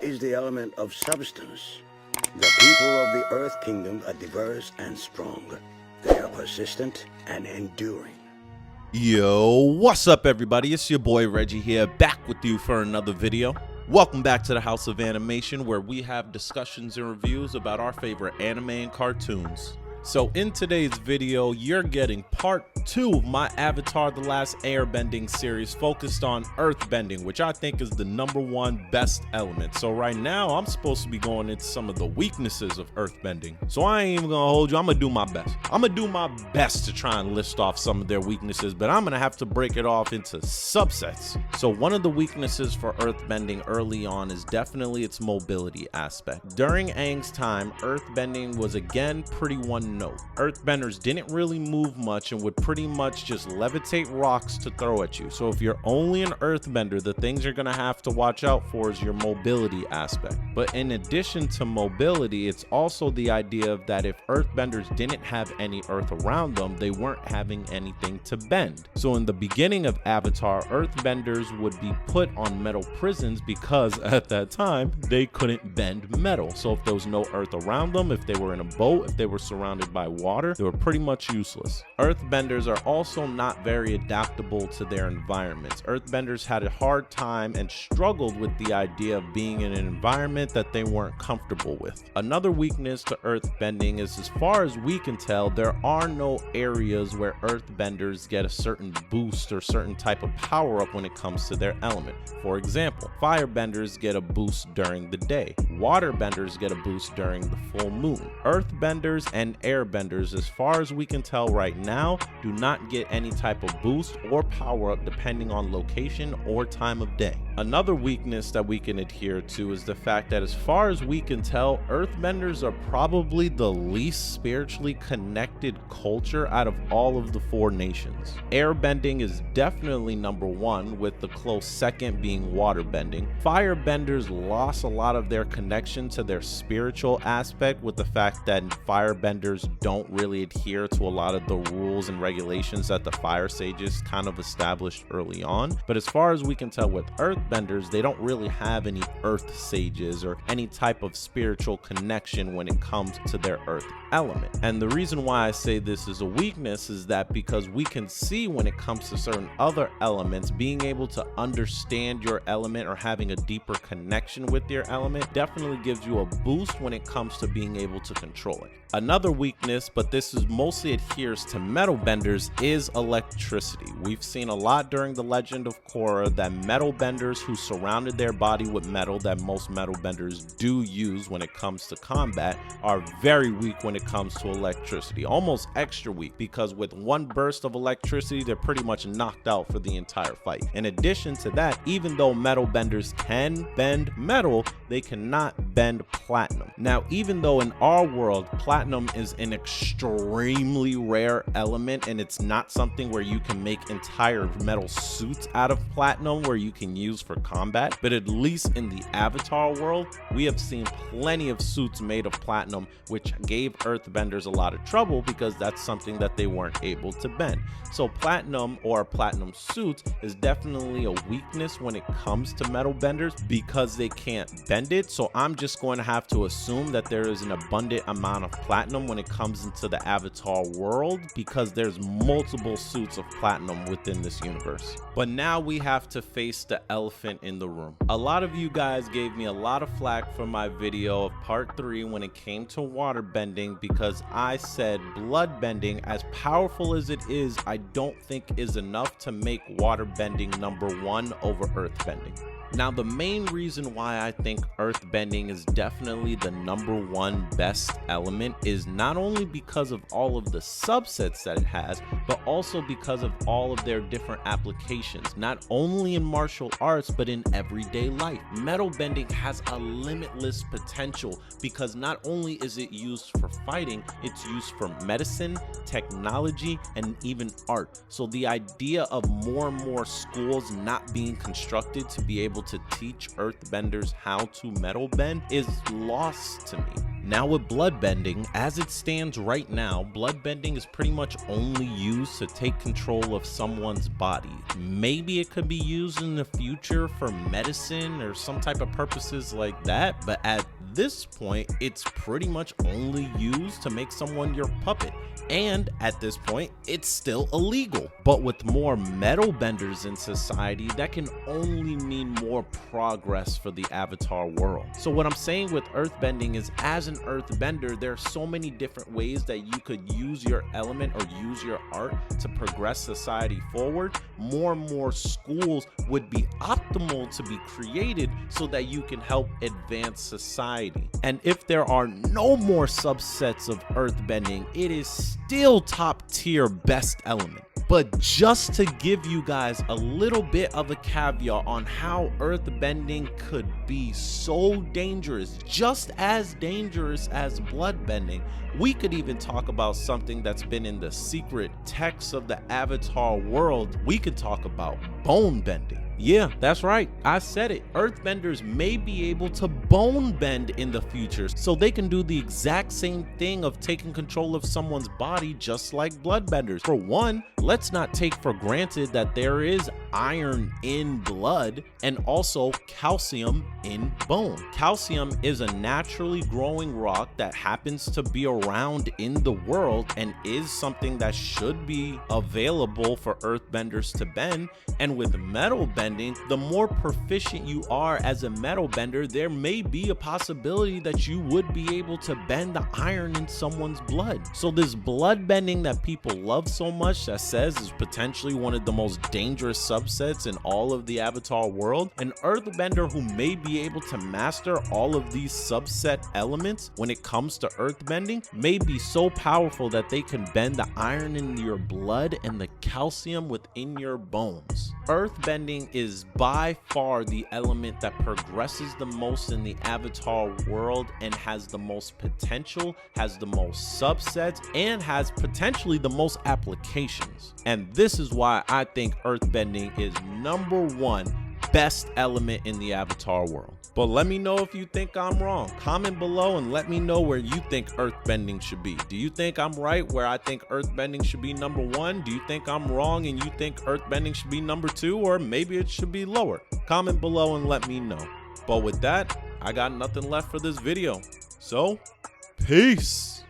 is the element of substance. The people of the Earth Kingdom are diverse and strong. They are persistent and enduring. Yo, what's up everybody? It's your boy Reggie here, back with you for another video. Welcome back to the House of Animation, where we have discussions and reviews about our favorite anime and cartoons. So in today's video, you're getting part 2 of my Avatar: The Last Airbending series focused on earthbending, which I think is the #1 best element. So right now, I'm supposed to be going into some of the weaknesses of earthbending. So I ain't even gonna hold you, I'm gonna do my best. I'm gonna do my best to try and list off some of their weaknesses, but I'm gonna have to break it off into subsets. So one of the weaknesses for earthbending early on is definitely its mobility aspect. During Aang's time, earthbending was again pretty one note. Earthbenders didn't really move much and would pretty much just levitate rocks to throw at you. So if you're only an earthbender, the things you're gonna have to watch out for is your mobility aspect. But in addition to mobility, it's also the idea of that if earthbenders didn't have any earth around them, they weren't having anything to bend. So in the beginning of Avatar, earthbenders would be put on metal prisons because at that time they couldn't bend metal. So if there was no earth around them, if they were in a boat, if they were surrounded by water, they were pretty much useless. Earthbenders are also not very adaptable to their environments. Earthbenders had a hard time and struggled with the idea of being in an environment that they weren't comfortable with. Another weakness to earthbending is, as far as we can tell, there are no areas where earthbenders get a certain boost or certain type of power up when it comes to their element. For example, firebenders get a boost during the day. Waterbenders get a boost during the full moon. Earthbenders and airbenders, as far as we can tell right now, do not get any type of boost or power up depending on location or time of day. Another weakness that we can adhere to is the fact that, as far as we can tell, earthbenders are probably the least spiritually connected culture out of all of the 4 nations. Airbending is definitely #1, with the close second being waterbending. Firebenders lost a lot of their connection to their spiritual aspect, with the fact that firebenders don't really adhere to a lot of the rules and regulations that the fire sages kind of established early on. But as far as we can tell with earthbenders, they don't really have any earth sages or any type of spiritual connection when it comes to their earth element. And the reason why I say this is a weakness is that because we can see when it comes to certain other elements, being able to understand your element or having a deeper connection with your element definitely gives you a boost when it comes to being able to control it. Another weakness, but this is mostly adheres to metal benders, is electricity. We've seen a lot during the Legend of Korra that metal benders who surrounded their body with metal that most metal benders do use when it comes to combat are very weak when it comes to electricity, almost extra weak, because with one burst of electricity they're pretty much knocked out for the entire fight. In addition to that, even though metal benders can bend metal, they cannot bend platinum. Now, even though in our world platinum is an extremely rare element and it's not something where you can make entire metal suits out of platinum where you can use for combat, but at least in the Avatar world, we have seen plenty of suits made of platinum, which gave earthbenders a lot of trouble because that's something that they weren't able to bend. So platinum or platinum suits is definitely a weakness when it comes to metal benders because they can't bend it. So I'm just going to have to assume that there is an abundant amount of platinum when it comes into the Avatar world, because there's multiple suits of platinum within this universe. But now we have to face the elephant in the room. A lot of you guys gave me a lot of flack for my video of part 3 when it came to waterbending, because I said bloodbending, as powerful as it is, I don't think is enough to make waterbending #1 over earthbending. Now, the main reason why I think earthbending is definitely the #1 best element is not only because of all of the subsets that it has, but also because of all of their different applications, not only in martial arts, but in everyday life. Metal bending has a limitless potential because not only is it used for fighting, it's used for medicine, technology, and even art. So the idea of more and more schools not being constructed to be able to teach earthbenders how to metal bend is lost to me. Now with bloodbending, as it stands right now, bloodbending is pretty much only used to take control of someone's body. Maybe it could be used in the future for medicine or some type of purposes like that, but at this point, it's pretty much only used to make someone your puppet. And at this point, it's still illegal. But with more metal benders in society, that can only mean more progress for the Avatar world. So what I'm saying with earthbending is, as an earthbender, there are so many different ways that you could use your element or use your art to progress society forward. More and more schools would be optimal to be created so that you can help advance society. And if there are no more subsets of earthbending, it is still top tier best element. But just to give you guys a little bit of a caveat on how earthbending could be so dangerous, just as dangerous as bloodbending, we could even talk about something that's been in the secret texts of the Avatar world. We could talk about bone bending. Yeah, that's right. I said it. Earthbenders may be able to bone bend in the future, so they can do the exact same thing of taking control of someone's body just like bloodbenders. For one, let's not take for granted that there is iron in blood and also calcium in bone. Calcium is a naturally growing rock that happens to be around in the world and is something that should be available for earthbenders to bend. And with metal bending, the more proficient you are as a metal bender, there may be a possibility that you would be able to bend the iron in someone's blood. So this blood bending that people love so much, that says is potentially one of the most dangerous subsets in all of the Avatar world, an earthbender who may be able to master all of these subset elements when it comes to earthbending may be so powerful that they can bend the iron in your blood and the calcium within your bones. Earthbending is by far the element that progresses the most in the Avatar world and has the most potential, has the most subsets, and has potentially the most applications. And this is why I think earthbending is #1 best element in the Avatar world. But let me know if you think I'm wrong. Comment below and let me know where you think earthbending should be. Do you think I'm right where I think earthbending should be #1? Do you think I'm wrong and you think earthbending should be #2, or maybe it should be lower? Comment below and let me know. But with that, I got nothing left for this video. So, peace.